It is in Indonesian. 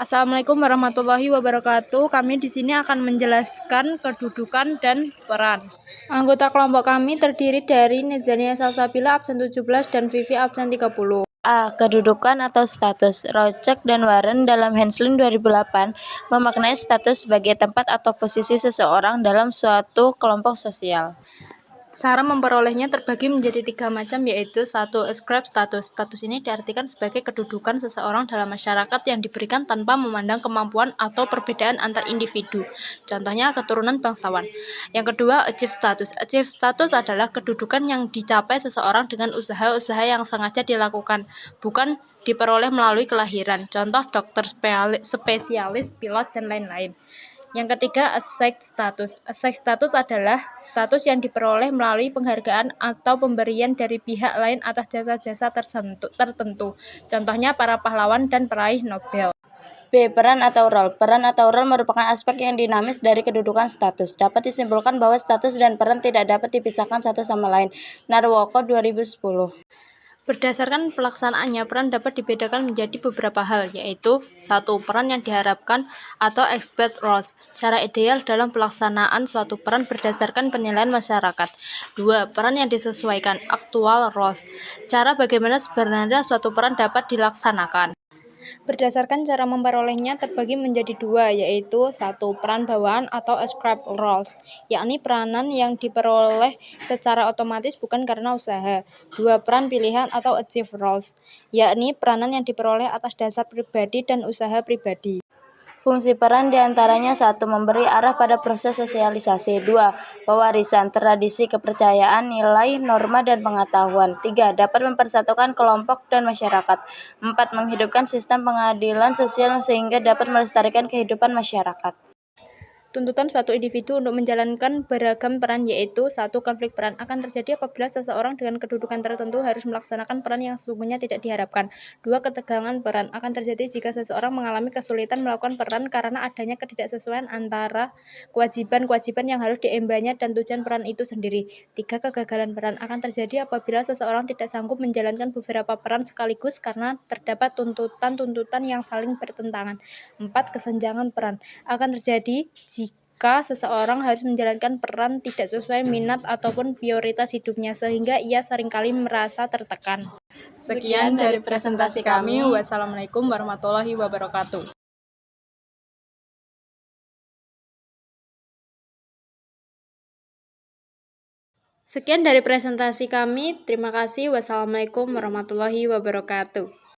Assalamualaikum warahmatullahi wabarakatuh. Kami di sini akan menjelaskan kedudukan dan peran. Anggota kelompok kami terdiri dari Nezania Salsabila absen 17 dan Vivi absen 30. A. Kedudukan atau status. Rocek dan Warren dalam Henslin 2008 memaknai status sebagai tempat atau posisi seseorang dalam suatu kelompok sosial. Cara memperolehnya terbagi menjadi 3 macam, yaitu 1. Ascribe status. Status ini diartikan sebagai kedudukan seseorang dalam masyarakat yang diberikan tanpa memandang kemampuan atau perbedaan antar individu. Contohnya keturunan bangsawan. Yang kedua, achieve status. Achieve status adalah kedudukan yang dicapai seseorang dengan usaha-usaha yang sengaja dilakukan, bukan diperoleh melalui kelahiran. Contoh dokter spesialis, pilot, dan lain-lain. Yang ketiga, assign status. Assign status adalah status yang diperoleh melalui penghargaan atau pemberian dari pihak lain atas jasa-jasa tertentu. Contohnya para pahlawan dan peraih Nobel. B. Peran atau role. Peran atau role merupakan aspek yang dinamis dari kedudukan status. Dapat disimpulkan bahwa status dan peran tidak dapat dipisahkan satu sama lain. Narwoko 2010. Berdasarkan pelaksanaannya, peran dapat dibedakan menjadi beberapa hal, yaitu 1. Peran yang diharapkan atau expected roles. Cara ideal dalam pelaksanaan suatu peran berdasarkan penilaian masyarakat. 2. Peran yang disesuaikan actual roles. Cara bagaimana sebenarnya suatu peran dapat dilaksanakan. Berdasarkan cara memperolehnya terbagi menjadi 2, yaitu 1. Peran bawaan atau ascribed roles, yakni peranan yang diperoleh secara otomatis bukan karena usaha. 2. Peran pilihan atau achieved roles, yakni peranan yang diperoleh atas dasar pribadi dan usaha pribadi. Fungsi peran diantaranya 1. Memberi arah pada proses sosialisasi. 2. Pewarisan, tradisi, kepercayaan, nilai, norma, dan pengetahuan. 3. Dapat mempersatukan kelompok dan masyarakat. 4. Menghidupkan sistem pengadilan sosial sehingga dapat melestarikan kehidupan masyarakat. Tuntutan suatu individu untuk menjalankan beragam peran, yaitu 1. Konflik peran akan terjadi apabila seseorang dengan kedudukan tertentu harus melaksanakan peran yang sesungguhnya tidak diharapkan. 2. Ketegangan peran akan terjadi jika seseorang mengalami kesulitan melakukan peran karena adanya ketidaksesuaian antara kewajiban-kewajiban yang harus diembannya dan tujuan peran itu sendiri. 3. Kegagalan peran akan terjadi apabila seseorang tidak sanggup menjalankan beberapa peran sekaligus karena terdapat tuntutan-tuntutan yang saling bertentangan. 4. Kesenjangan peran akan terjadi jika seseorang harus menjalankan peran tidak sesuai minat ataupun prioritas hidupnya, sehingga ia seringkali merasa tertekan. Sekian dari presentasi kami. Wassalamualaikum warahmatullahi wabarakatuh. Sekian dari presentasi kami. Terima kasih. Wassalamualaikum warahmatullahi wabarakatuh.